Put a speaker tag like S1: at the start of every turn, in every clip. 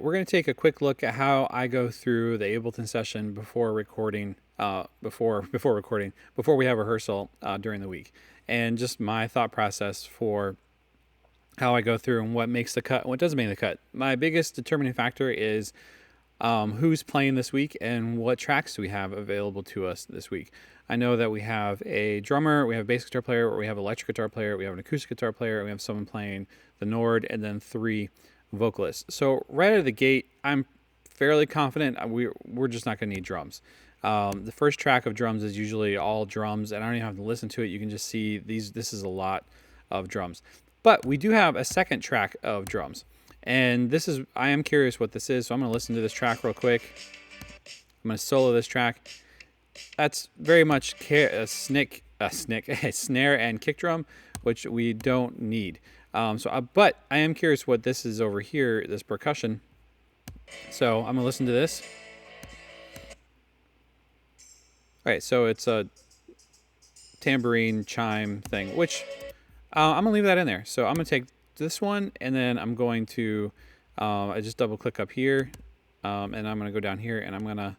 S1: we're going to take a quick look at how I go through the Ableton session before recording, before we have rehearsal during the week, and just my thought process for how I go through and what makes the cut and what doesn't make the cut. My biggest determining factor is who's playing this week and what tracks do we have available to us this week. I know that we have a drummer, we have a bass guitar player, or we have an electric guitar player, we have an acoustic guitar player, and we have someone playing the Nord, and then 3 vocalists. So right out of the gate, I'm fairly confident we're just not going to need drums. The first track of drums is usually all drums, and I don't even have to listen to it. You can just see this is a lot of drums. But we do have a second track of drums. And I am curious what this is, so I'm going to listen to this track real quick. I'm going to solo this track. That's very much a snare and kick drum, which we don't need. But I am curious what this is over here, this percussion. So I'm going to listen to this. All right, so it's a tambourine chime thing, which I'm going to leave that in there. So I'm going to take this one, and then I'm going to I just double click up here, and I'm going to go down here, and I'm going to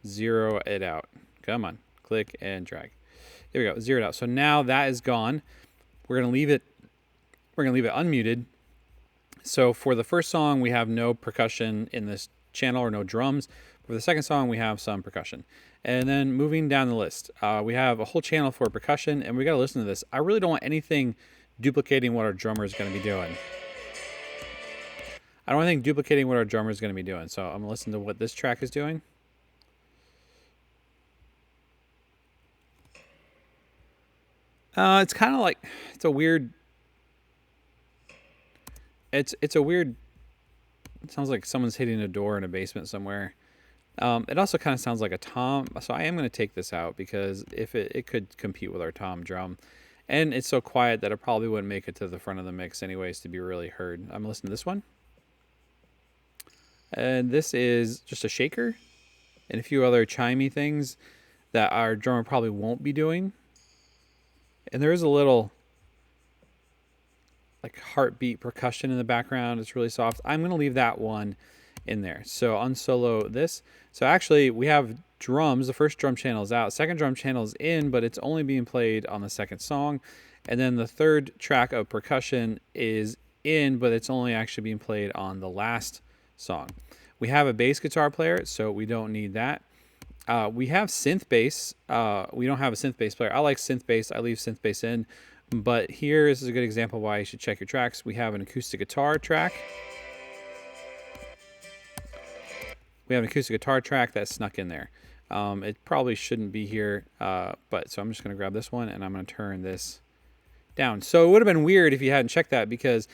S1: zero it out. Come on, click and drag. There we go, zero it out. So now that is gone. We're going to leave it unmuted. So for the first song, we have no percussion in this channel, or no drums. For the second song, we have some percussion. And then moving down the list, we have a whole channel for percussion, and we got to listen to this. I really don't want anything duplicating what our drummer is going to be doing. I don't want anything duplicating what our drummer is going to be doing. So I'm going to listen to what this track is doing. It's kind of like, it's a weird, it sounds like someone's hitting a door in a basement somewhere. It also kind of sounds like a tom, so I am going to take this out because if it could compete with our tom drum. And it's so quiet that it probably wouldn't make it to the front of the mix anyways to be really heard. I'm going to listen to this one. And this is just a shaker and a few other chimey things that our drummer probably won't be doing. And there is a little like heartbeat percussion in the background. It's really soft. I'm going to leave that one in there. So unsolo this. So actually we have drums. The first drum channel is out. Second drum channel is in, but it's only being played on the second song. And then the third track of percussion is in, but it's only actually being played on the last song. We have a bass guitar player, so we don't need that. We have synth bass. We don't have a synth bass player. I like synth bass. I leave synth bass in. But here is a good example why you should check your tracks. We have an acoustic guitar track. We have an acoustic guitar track that's snuck in there. It probably shouldn't be here, but so I'm just going to grab this one and I'm going to turn this down. So it would have been weird if you hadn't checked that, because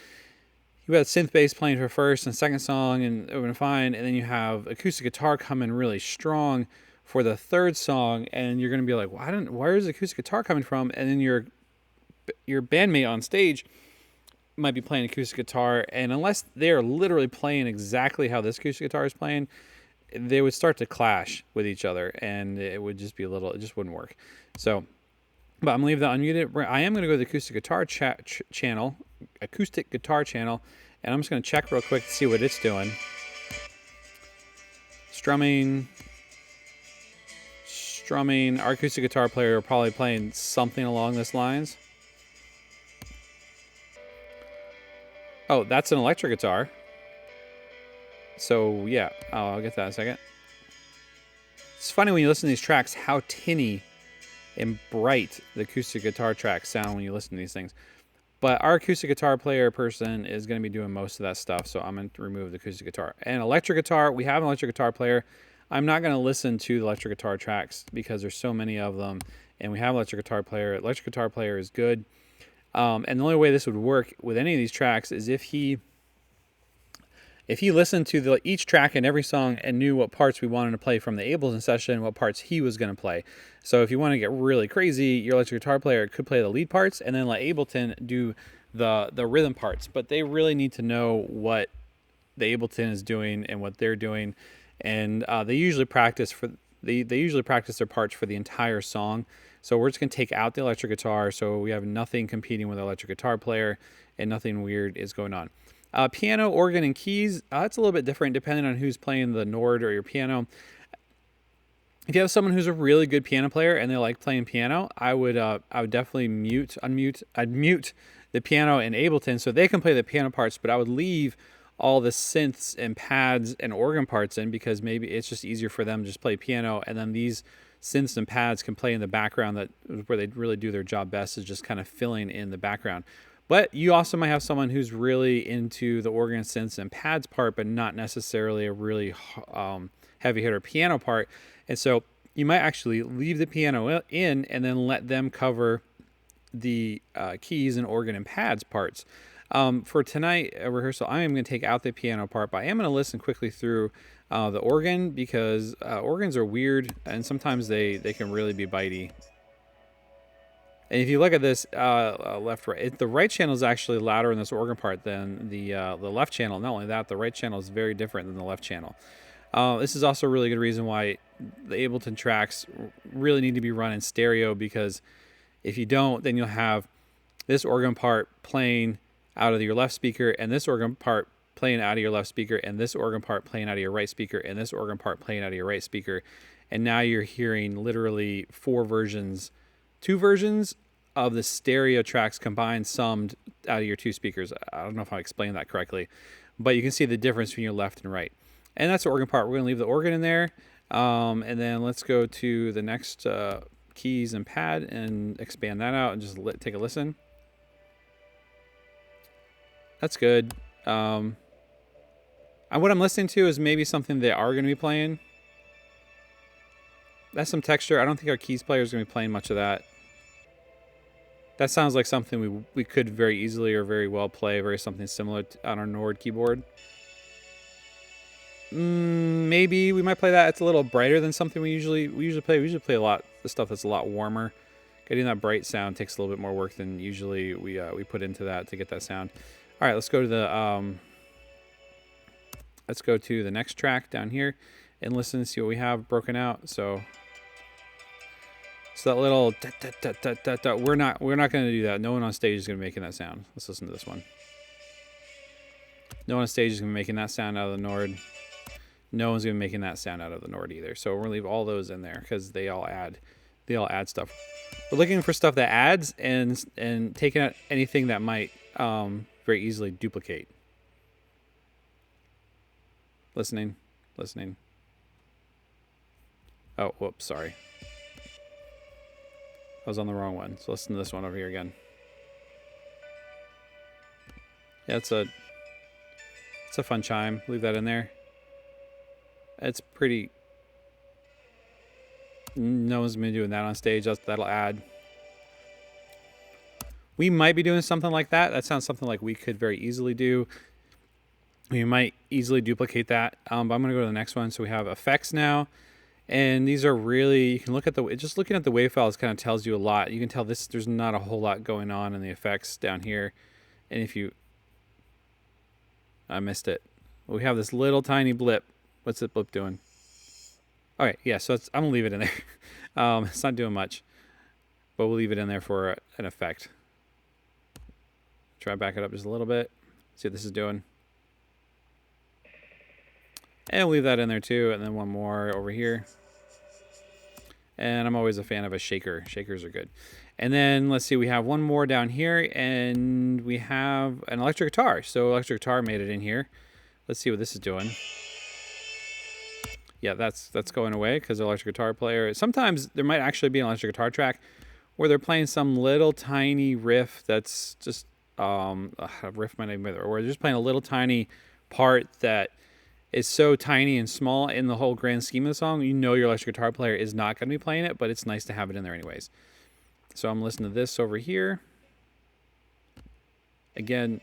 S1: you had synth bass playing for first and second song and it would have been fine, and then you have acoustic guitar coming really strong for the third song, and you're going to be like, where is the acoustic guitar coming from? And then your bandmate on stage might be playing acoustic guitar, and unless they are literally playing exactly how this acoustic guitar is playing, they would start to clash with each other, and it would just be it just wouldn't work. So, but I'm going to leave that unmuted. I am going to go to the acoustic guitar channel, and I'm just going to check real quick to see what it's doing. Strumming. Our acoustic guitar player are probably playing something along these lines. Oh, that's an electric guitar. So yeah, I'll get that in a second. It's funny when you listen to these tracks how tinny and bright the acoustic guitar tracks sound when you listen to these things. But our acoustic guitar player person is going to be doing most of that stuff, so I'm going to remove the acoustic guitar. And electric guitar, we have an electric guitar player. I'm not going to listen to the electric guitar tracks because there's so many of them, and we have an electric guitar player. Electric guitar player is good. And the only way this would work with any of these tracks is if he listened to each track in every song and knew what parts we wanted to play from the Ableton session, what parts he was going to play. So if you want to get really crazy, your electric guitar player could play the lead parts and then let Ableton do the rhythm parts. But they really need to know what the Ableton is doing and what they're doing. And they usually practice their parts for the entire song. So we're just going to take out the electric guitar, so we have nothing competing with the electric guitar player and nothing weird is going on. Piano, organ, and keys, that's a little bit different depending on who's playing the Nord or your piano. If you have someone who's a really good piano player and they like playing piano, I would definitely I'd mute the piano in Ableton so they can play the piano parts, but I would leave all the synths and pads and organ parts in, because maybe it's just easier for them to just play piano, and then these synths and pads can play in the background. That where they really do their job best, is just kind of filling in the background. But you also might have someone who's really into the organ, synths, and pads part, but not necessarily a really heavy hitter piano part. And so you might actually leave the piano in and then let them cover the keys and organ and pads parts. For tonight, a rehearsal, I am going to take out the piano part, but I am going to listen quickly through the organ, because organs are weird and sometimes they can really be bitey. And if you look at this left, right, the right channel is actually louder in this organ part than the left channel. Not only that, the right channel is very different than the left channel. This is also a really good reason why the Ableton tracks really need to be run in stereo, because if you don't, then you'll have this organ part playing out of your left speaker, and this organ part playing out of your left speaker, and this organ part playing out of your right speaker, and this organ part playing out of your right speaker. And now you're hearing literally two versions of the stereo tracks combined, summed out of your two speakers. I don't know if I explained that correctly, but you can see the difference between your left and right. And that's the organ part. We're going to leave the organ in there. And then let's go to the next keys and pad and expand that out and just take a listen. That's good. What I'm listening to is maybe something they are going to be playing. That's some texture. I don't think our keys player is going to be playing much of that. That sounds like something we could very easily or very well play, very something similar on our Nord keyboard. Maybe we might play that. It's a little brighter than something we usually play. We usually play a lot the stuff that's a lot warmer. Getting that bright sound takes a little bit more work than usually we put into that to get that sound. All right, let's go to the next track down here and listen and see what we have broken out. So that little we're not going to do that. No one on stage is going to be making that sound. Let's listen to this one. No one on stage is going to be making that sound out of the Nord. No one's going to be making that sound out of the Nord either. So we're going to leave all those in there because they all add stuff. We're looking for stuff that adds and taking out anything that might very easily duplicate. Listening. Oh, whoops, sorry. I was on the wrong one. So listen to this one over here again. Yeah, it's a fun chime. Leave that in there. It's pretty. No one's been doing that on stage. That'll add. We might be doing something like that. That sounds something like we could very easily do. We might easily duplicate that. But I'm going to go to the next one. So we have effects now. And these are really, you can look at just looking at the wave files kind of tells you a lot. You can tell there's not a whole lot going on in the effects down here. And I missed it. We have this little tiny blip. What's the blip doing? All right, yeah, so I'm going to leave it in there. It's not doing much, but we'll leave it in there for an effect. Try to back it up just a little bit. See what this is doing. And we'll leave that in there too, and then one more over here. And I'm always a fan of a shaker. Shakers are good. And then let's see, we have one more down here, and we have an electric guitar. So electric guitar made it in here. Let's see what this is doing. Yeah, that's going away because the electric guitar player. Sometimes there might actually be an electric guitar track where they're playing some little tiny riff that's just a riff might even be there, or they're just playing a little tiny part that is so tiny and small in the whole grand scheme of the song. You know your electric guitar player is not going to be playing it, but it's nice to have it in there anyways. So I'm listening to this over here. Again,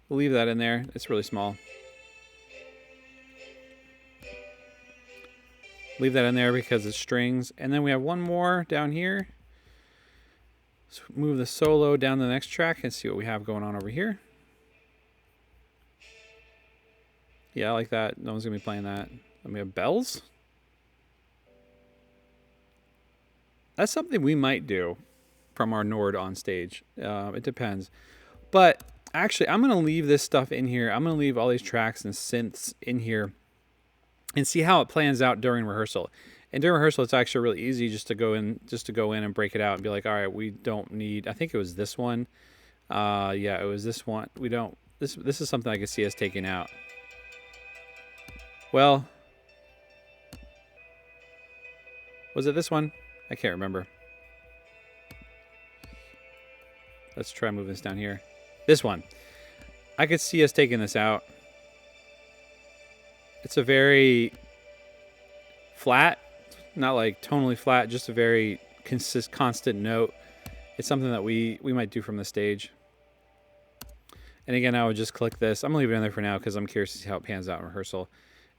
S1: we'll leave that in there. It's really small. Leave that in there because it's strings. And then we have one more down here. Let's move the solo down to the next track and see what we have going on over here. Yeah, I like that. No one's going to be playing that. Then we have bells. That's something we might do. from our Nord on stage. It depends. But actually, I'm going to leave this stuff in here. I'm going to leave all these tracks and synths in here and see how it plans out during rehearsal. And during rehearsal, it's actually really easy just to go in and break it out and be like, all right, we don't need. I think it was this one. Yeah, it was this one. We don't. This is something I could see us taking out. Well, was it this one? I can't remember. Let's try moving this down here. This one. I could see us taking this out. It's a very flat, not like tonally flat, just a very constant note. It's something that we might do from the stage. And again, I would just click this. I'm going to leave it in there for now because I'm curious to see how it pans out in rehearsal.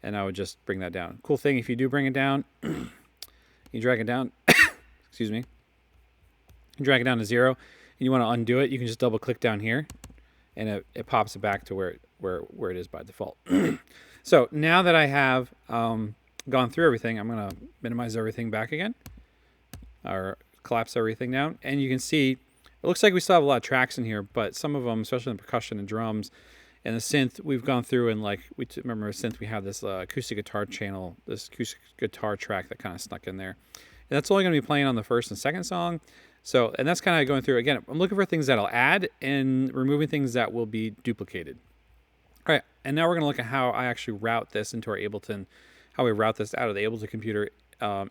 S1: And I would just bring that down. Cool thing, if you do bring it down, you drag it down. Excuse me. You drag it down to 0, and you want to undo it. You can just double click down here, and it pops it back to where it is by default. So now that I have gone through everything, I'm going to minimize everything back again, or collapse everything down, and you can see it looks like we still have a lot of tracks in here, but some of them, especially in the percussion and drums and the synth, we've gone through and like remember synth, we have this acoustic guitar channel, this acoustic guitar track that kind of snuck in there, and that's only going to be playing on the first and second song. So, and that's kind of going through again. I'm looking for things that I'll add and removing things that will be duplicated. All right, and now we're going to look at how I actually route this into our Ableton, how we route this out of the Ableton computer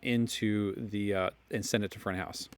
S1: into the and send it to front of house.